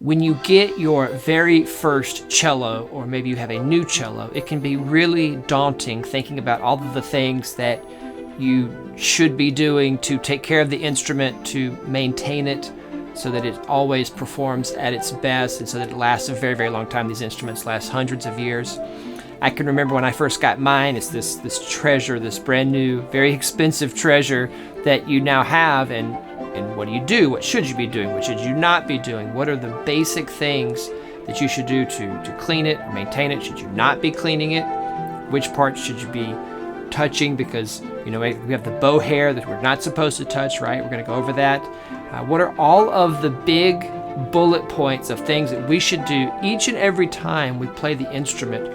when you get your very first cello, or maybe you have a new cello, it can be really daunting thinking about all of the things that you should be doing to take care of the instrument, to maintain it so that it always performs at its best and so that it lasts a very, very long time. These instruments last hundreds of years. I can remember when I first got mine, it's this treasure, this brand new, very expensive treasure that you now have, and what do you do? What should you be doing? What should you not be doing? What are the basic things that you should do to clean it or maintain it? Should you not be cleaning it? Which parts should you be touching? Because, we have the bow hair that we're not supposed to touch, right? We're going to go over that. What are all of the big bullet points of things that we should do each and every time we play the instrument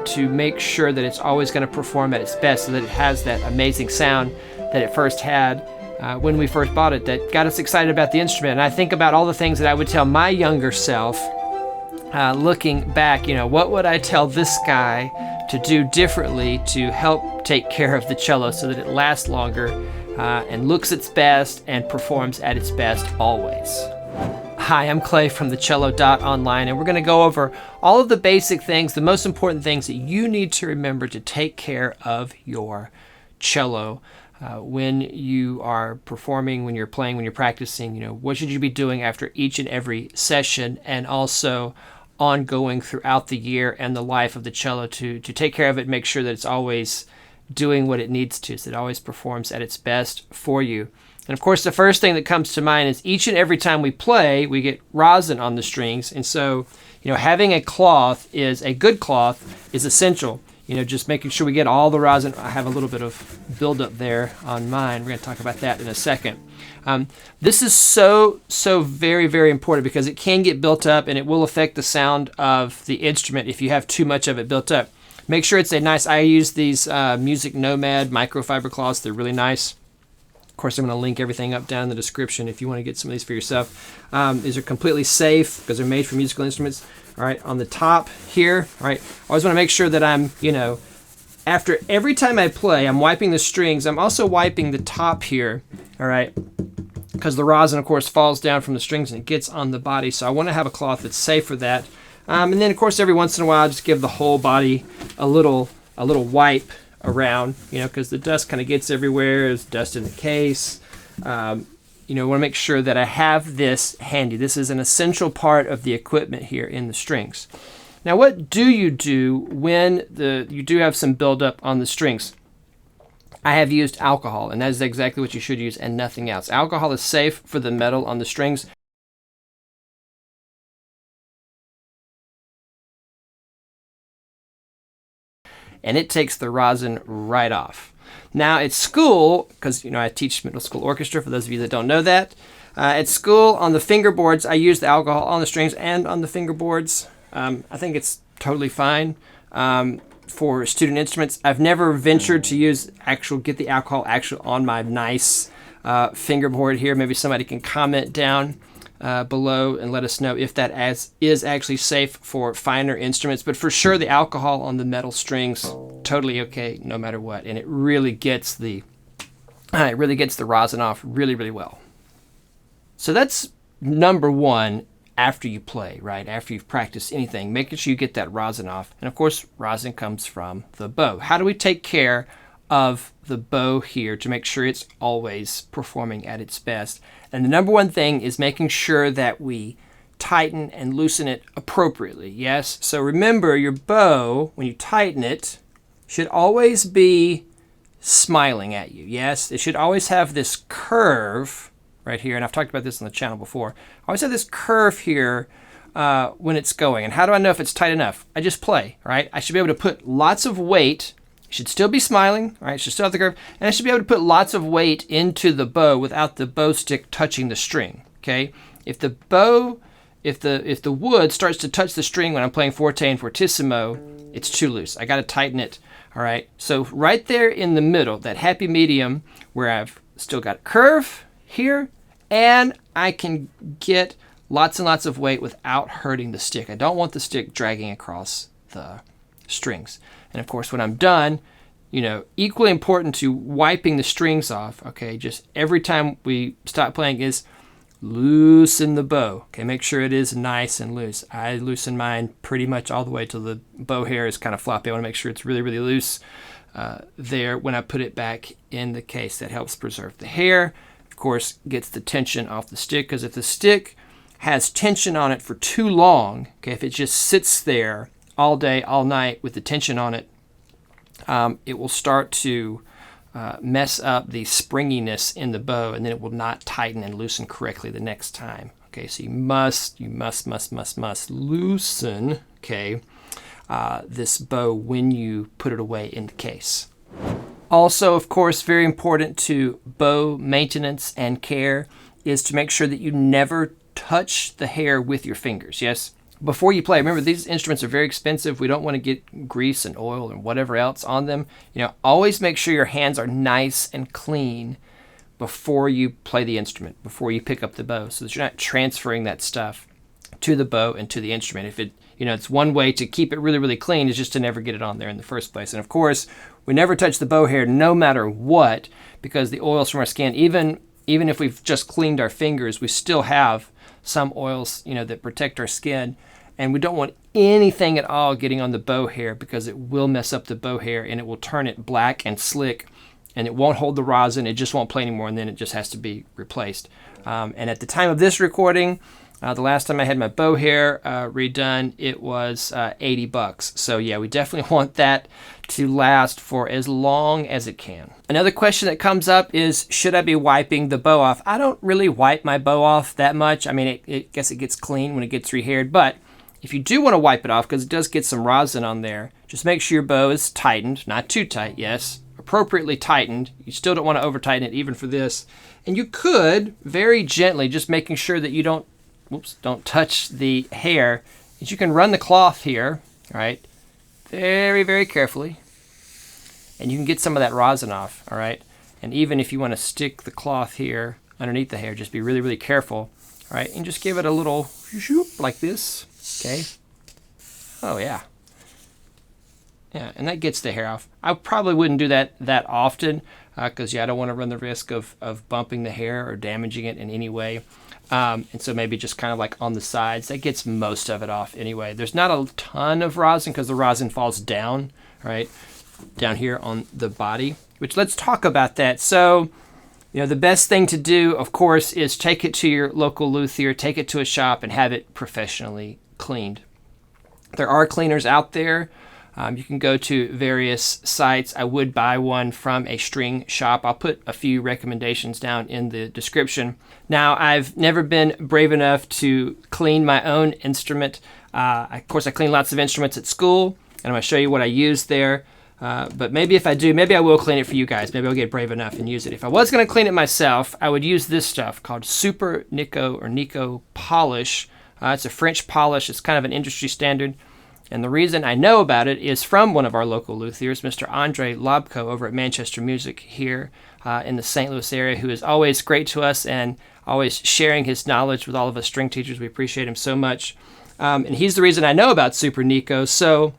to make sure that it's always going to perform at its best, so that it has that amazing sound that it first had when we first bought it, that got us excited about the instrument. And I think about all the things that I would tell my younger self, looking back, what would I tell this guy to do differently to help take care of the cello so that it lasts longer and looks its best and performs at its best always. Hi, I'm Clay from thecello.online, and we're going to go over all of the basic things, the most important things that you need to remember to take care of your cello when you are performing, when you're playing, when you're practicing. What should you be doing after each and every session, and also ongoing throughout the year and the life of the cello to take care of it, make sure that it's always doing what it needs to, so it always performs at its best for you. And of course, the first thing that comes to mind is each and every time we play, we get rosin on the strings. And so, having a good cloth is essential. Just making sure we get all the rosin. I have a little bit of buildup there on mine. We're going to talk about that in a second. This is so very, very important because it can get built up and it will affect the sound of the instrument if you have too much of it built up. Make sure it's I use these Music Nomad microfiber cloths. They're really nice. Of course, I'm going to link everything up down in the description if you want to get some of these for yourself. These are completely safe because they're made for musical instruments. All right, on the top here, all right, I always want to make sure that I'm, after every time I play, I'm wiping the strings. I'm also wiping the top here, all right, because the rosin, of course, falls down from the strings and it gets on the body. So I want to have a cloth that's safe for that. And then, of course, every once in a while, just give the whole body a little wipe around, because the dust kind of gets everywhere. There's dust in the case. I want to make sure that I have this handy. This is an essential part of the equipment here in the strings. Now, what do you do when you do have some buildup on the strings? I have used alcohol, and that is exactly what you should use and nothing else. Alcohol is safe for the metal on the strings. And it takes the rosin right off. Now at school, because I teach middle school orchestra, for those of you that don't know that, at school on the fingerboards, I use the alcohol on the strings and on the fingerboards. I think it's totally fine for student instruments. I've never ventured to get the alcohol actually on my nice fingerboard here. Maybe somebody can comment down below and let us know if that is actually safe for finer instruments. But for sure, the alcohol on the metal strings, totally okay, no matter what. And it really gets the rosin off really, really well. So that's number one. After you play, right? After you've practiced anything, making sure you get that rosin off. And of course, rosin comes from the bow. How do we take care of the bow here to make sure it's always performing at its best? And the number one thing is making sure that we tighten and loosen it appropriately. Yes? So remember, your bow, when you tighten it, should always be smiling at you. Yes? It should always have this curve right here, and I've talked about this on the channel before. I always have this curve here when it's going. And how do I know if it's tight enough? I just play, right? I should be able to put lots of weight. It should still be smiling, right? It should still have the curve. And I should be able to put lots of weight into the bow without the bow stick touching the string, okay? If the wood starts to touch the string when I'm playing forte and fortissimo, it's too loose. I got to tighten it, all right? So right there in the middle, that happy medium where I've still got curve here, and I can get lots and lots of weight without hurting the stick. I don't want the stick dragging across the strings. And of course, when I'm done, equally important to wiping the strings off, okay, just every time we stop playing, is loosen the bow. Okay, make sure it is nice and loose. I loosen mine pretty much all the way till the bow hair is kind of floppy. I want to make sure it's really, really loose there when I put it back in the case. That helps preserve the hair. Of course, gets the tension off the stick, because if the stick has tension on it for too long, okay, if it just sits there all day, all night with the tension on it, it will start to mess up the springiness in the bow, and then it will not tighten and loosen correctly the next time. Okay, so you must loosen, okay, this bow when you put it away in the case. Also, of course, very important to bow maintenance and care is to make sure that you never touch the hair with your fingers. Yes, before you play, remember these instruments are very expensive. We don't want to get grease and oil and whatever else on them. You know, always make sure your hands are nice and clean before you play the instrument, before you pick up the bow, so that you're not transferring that stuff to the bow and to the instrument. If it, you know, it's one way to keep it really, really clean is just to never get it on there in the first place. And of course, we never touch the bow hair no matter what, because the oils from our skin, even if we've just cleaned our fingers, we still have some oils, you know, that protect our skin, and we don't want anything at all getting on the bow hair, because it will mess up the bow hair and it will turn it black and slick, and it won't hold the rosin. It just won't play anymore, and then it just has to be replaced. And at the time of this recording, the last time I had my bow hair redone, it was $80. So yeah, we definitely want that to last for as long as it can. Another question that comes up is, should I be wiping the bow off? I don't really wipe my bow off that much. I mean, I guess it gets clean when it gets rehaired, but if you do want to wipe it off, because it does get some rosin on there, just make sure your bow is tightened, not too tight, yes, appropriately tightened. You still don't want to over tighten it even for this. And you could very gently, just making sure that you don't touch the hair, is you can run the cloth here, all right, very, very carefully, and you can get some of that rosin off, all right? And even if you want to stick the cloth here underneath the hair, just be really, really careful, all right? And just give it a little shoop like this, okay? Oh, yeah. Yeah, and that gets the hair off. I probably wouldn't do that often, because, yeah, I don't want to run the risk of bumping the hair or damaging it in any way. And so maybe just kind of like on the sides. That gets most of it off anyway. There's not a ton of rosin because the rosin falls down, right, down here on the body, which let's talk about that. So, you know, the best thing to do, of course, is take it to your local luthier, take it to a shop and have it professionally cleaned. There are cleaners out there. You can go to various sites. I would buy one from a string shop. I'll put a few recommendations down in the description. Now, I've never been brave enough to clean my own instrument. Of course, I clean lots of instruments at school, and I'm going to show you what I use there. But maybe if I do, maybe I will clean it for you guys. Maybe I'll get brave enough and use it. If I was going to clean it myself, I would use this stuff called Super Nico Polish. It's a French polish. It's kind of an industry standard. And the reason I know about it is from one of our local luthiers, Mr. Andre Lobko over at Manchester Music here in the St. Louis area, who is always great to us and always sharing his knowledge with all of us string teachers. We appreciate him so much. And he's the reason I know about Super Nico. So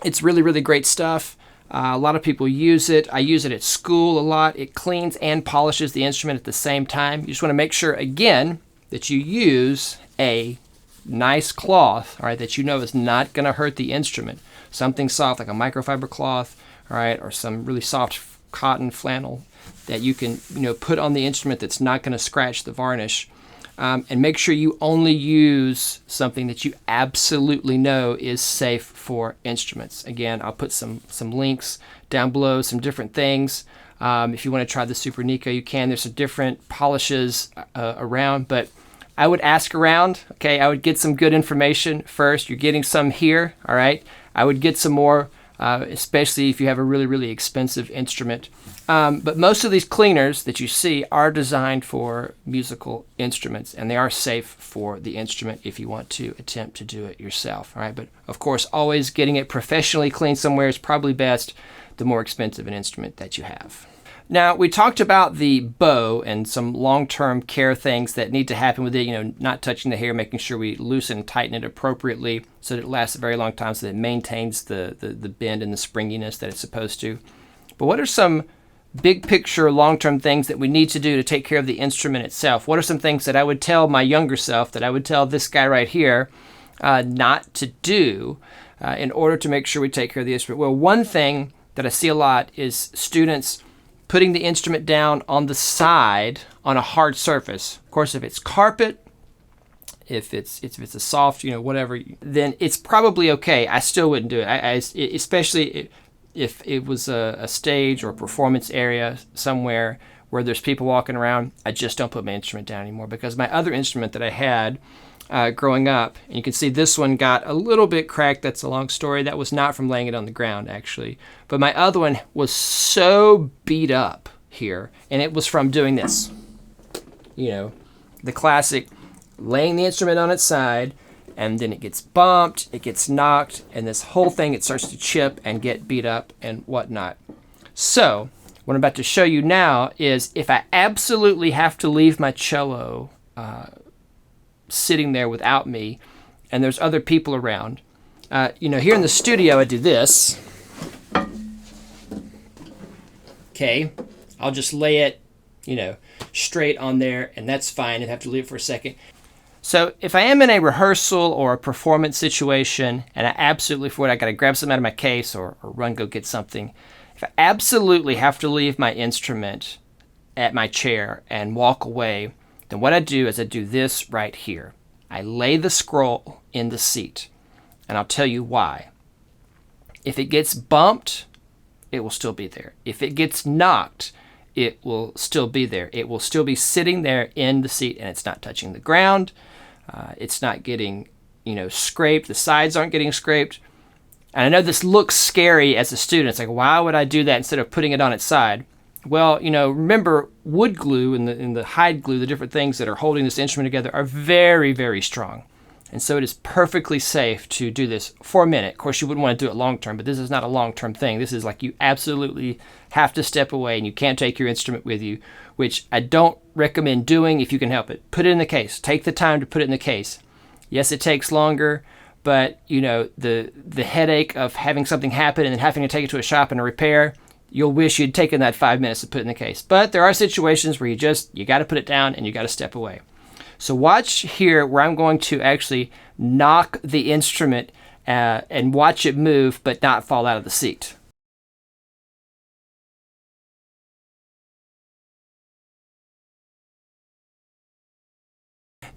it's really, really great stuff. A lot of people use it. I use it at school a lot. It cleans and polishes the instrument at the same time. You just want to make sure, again, that you use a nice cloth, all right, that you know is not going to hurt the instrument. Something soft like a microfiber cloth, all right, or some really soft cotton flannel that you can, you know, put on the instrument that's not going to scratch the varnish. And make sure you only use something that you absolutely know is safe for instruments. Again, I'll put some links down below, some different things. If you want to try the Super Nico, you can. There's some different polishes around, but I would ask around, okay? I would get some good information first. You're getting some here, all right? I would get some more, especially if you have a really, really expensive instrument. But most of these cleaners that you see are designed for musical instruments, and they are safe for the instrument if you want to attempt to do it yourself, all right? But of course, always getting it professionally cleaned somewhere is probably best, the more expensive an instrument that you have. Now, we talked about the bow and some long-term care things that need to happen with it, you know, not touching the hair, making sure we loosen and tighten it appropriately so that it lasts a very long time, so that it maintains the bend and the springiness that it's supposed to. But what are some big picture, long-term things that we need to do to take care of the instrument itself. What are some things that I would tell my younger self, that I would tell this guy right here not to do in order to make sure we take care of the instrument? Well, one thing that I see a lot is students putting the instrument down on the side on a hard surface. Of course, if it's carpet, if it's a soft, whatever, then it's probably okay. I still wouldn't do it. Especially if it was a stage or a performance area somewhere where there's people walking around, I just don't put my instrument down anymore, because my other instrument that I had growing up, and you can see this one got a little bit cracked. That's a long story. That was not from laying it on the ground, actually. But my other one was so beat up here, and it was from doing this. The classic laying the instrument on its side, and then it gets bumped, it gets knocked, and this whole thing, it starts to chip and get beat up and whatnot. So what I'm about to show you now is if I absolutely have to leave my cello sitting there without me, and there's other people around. Here in the studio, I do this. Okay, I'll just lay it, straight on there, and that's fine. I have to leave it for a second. So if I am in a rehearsal or a performance situation, and I absolutely, I got to grab something out of my case or run go get something, if I absolutely have to leave my instrument at my chair and walk away, then what I do is I do this right here. I lay the scroll in the seat, and I'll tell you why. If it gets bumped, it will still be there. If it gets knocked, it will still be there. It will still be sitting there in the seat, and it's not touching the ground. It's not getting, scraped. The sides aren't getting scraped. And I know this looks scary as a student. It's like, why would I do that instead of putting it on its side? Well, remember, wood glue and the hide glue, the different things that are holding this instrument together, are very, very strong. And so it is perfectly safe to do this for a minute. Of course, you wouldn't want to do it long term, but this is not a long-term thing. This is like you absolutely have to step away, and you can't take your instrument with you, which I don't recommend doing if you can help it. Put it in the case. Take the time to put it in the case. Yes, it takes longer, but the headache of having something happen and then having to take it to a shop and a repair, you'll wish you'd taken that 5 minutes to put it in the case. But there are situations where you got to put it down and you got to step away. So watch here where I'm going to actually knock the instrument and watch it move but not fall out of the seat.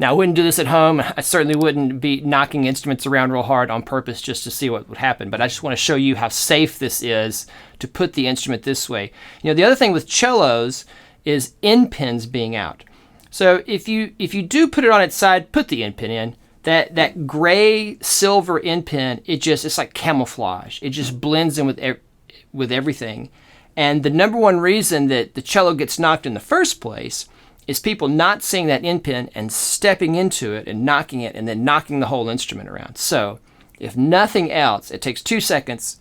Now, I wouldn't do this at home. I certainly wouldn't be knocking instruments around real hard on purpose just to see what would happen. But I just want to show you how safe this is to put the instrument this way. The other thing with cellos is end pins being out. So if you do put it on its side, put the end pin in. That gray silver end pin, it's like camouflage. It just blends in with everything. And the number one reason that the cello gets knocked in the first place is people not seeing that end pin and stepping into it and knocking it and then knocking the whole instrument around. So if nothing else, it takes 2 seconds,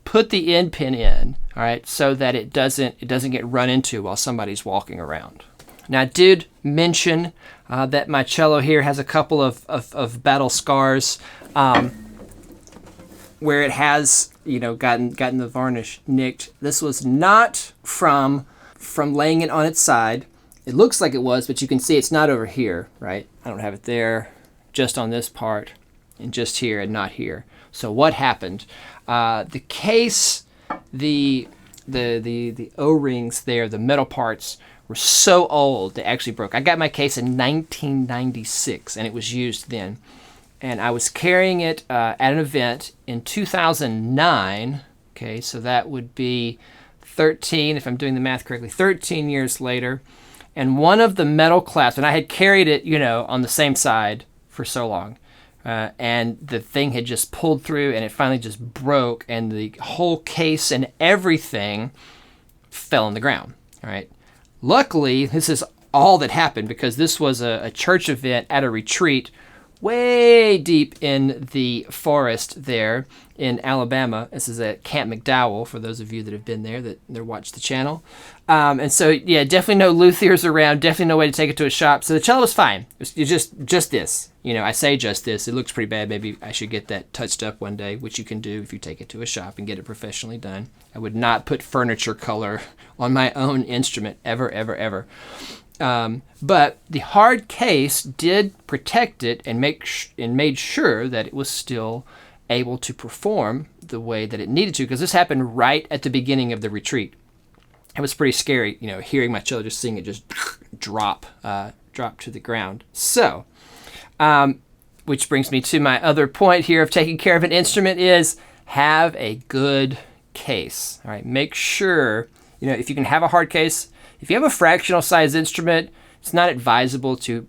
put the end pin in, all right, so that it doesn't get run into while somebody's walking around. Now, I did mention that my cello here has a couple of battle scars where it has, gotten the varnish nicked. This was not from laying it on its side. It looks like it was, but you can see it's not over here, right? I don't have it there, just on this part, and just here and not here. So what happened? The case, the O-rings there, the metal parts, were so old they actually broke. I got my case in 1996, and it was used then. And I was carrying it at an event in 2009. Okay, so that would be 13, if I'm doing the math correctly, 13 years later. And one of the metal clasps, and I had carried it, on the same side for so long, and the thing had just pulled through, and it finally just broke, and the whole case and everything fell on the ground. All right. Luckily, this is all that happened, because this was a church event at a retreat way deep in the forest there in Alabama. This is at Camp McDowell, for those of you that have been there, that watch the channel. And so, yeah, definitely no luthiers around, definitely no way to take it to a shop. So the cello was fine. It's just this. You know, I say just this. It looks pretty bad. Maybe I should get that touched up one day, which you can do if you take it to a shop and get it professionally done. I would not put furniture color on my own instrument, ever, ever, ever. But the hard case did protect it and made sure that it was still able to perform the way that it needed to, because this happened right at the beginning of the retreat. It was pretty scary, you know, hearing my cello, just seeing it just drop to the ground. So, which brings me to my other point here of taking care of an instrument is have a good case. All right, make sure, you know, if you can have a hard case. If you have a fractional size instrument, it's not advisable to,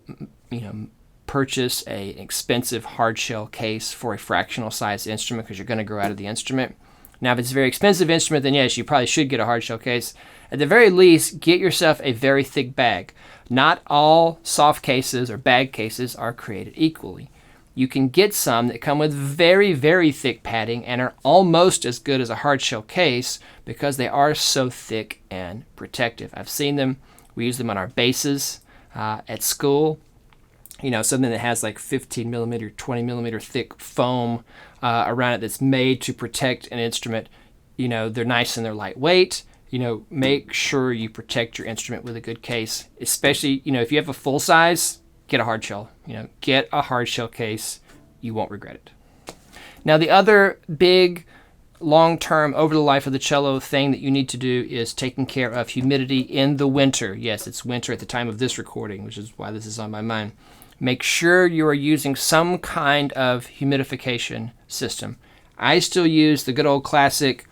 you know, purchase an expensive hard shell case for a fractional size instrument, because you're going to grow out of the instrument. Now, if it's a very expensive instrument, then yes, you probably should get a hard shell case. At the very least, get yourself a very thick bag. Not all soft cases or bag cases are created equally. You can get some that come with very, very thick padding and are almost as good as a hard shell case because they are so thick and protective. I've seen them. We use them on our basses at school. You know, something that has like 15 millimeter, 20 millimeter thick foam around it that's made to protect an instrument. You know, they're nice and they're lightweight. You know, make sure you protect your instrument with a good case, especially, you know, if you have a full size, get a hard shell. You know, get a hard shell case. You won't regret it. Now, the other big long-term over the life of the cello thing that you need to do is taking care of humidity in the winter. Yes, it's winter at the time of this recording, which is why this is on my mind. Make sure you are using some kind of humidification system. I still use the good old classic,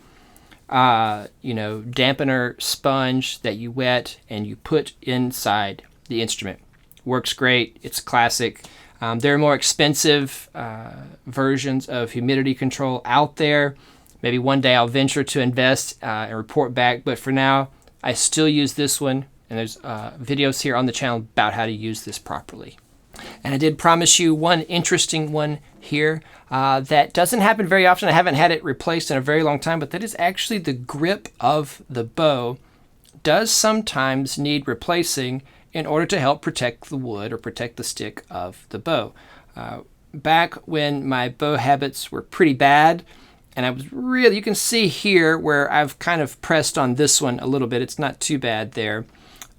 you know, dampener sponge that you wet and you put inside the instrument. Works great. It's classic. There are more expensive versions of humidity control out there. Maybe one day I'll venture to invest and report back. But for now, I still use this one. And there's videos here on the channel about how to use this properly. And I did promise you one interesting one here that doesn't happen very often. I haven't had it replaced in a very long time, but that is actually the grip of the bow does sometimes need replacing in order to help protect the wood or protect the stick of the bow. Back when my bow habits were pretty bad, and I was really, you can see here where I've kind of pressed on this one a little bit. It's not too bad there.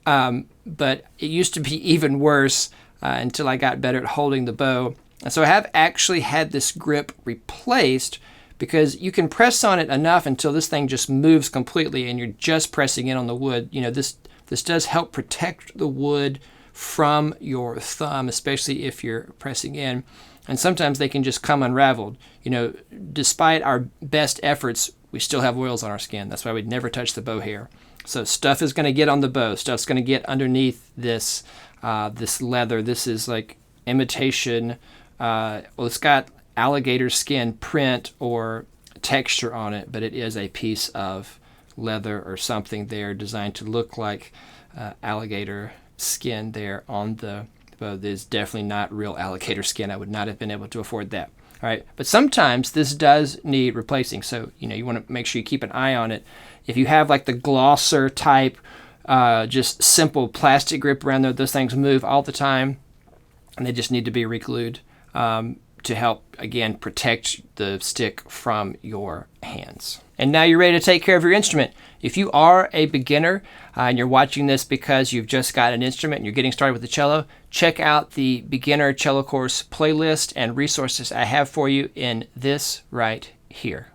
But it used to be even worse until I got better at holding the bow. And so I have actually had this grip replaced because you can press on it enough until this thing just moves completely and you're just pressing in on the wood. You know, this does help protect the wood from your thumb, especially if you're pressing in. And sometimes they can just come unraveled. You know, despite our best efforts, we still have oils on our skin. That's why we'd never touch the bow hair. So stuff is going to get on the bow. Stuff's going to get underneath this this leather. This is like imitation. Well, it's got alligator skin print or texture on it, but it is a piece of leather or something there designed to look like alligator skin there on the bow. There's definitely not real alligator skin. I would not have been able to afford that. All right, but sometimes this does need replacing. So, you know, you want to make sure you keep an eye on it. If you have like the glosser type, just simple plastic grip around there, those things move all the time and they just need to be re-glued to help, again, protect the stick from your hands. And now you're ready to take care of your instrument. If you are a beginner and you're watching this because you've just got an instrument and you're getting started with the cello, check out the beginner cello course playlist and resources I have for you in this right here.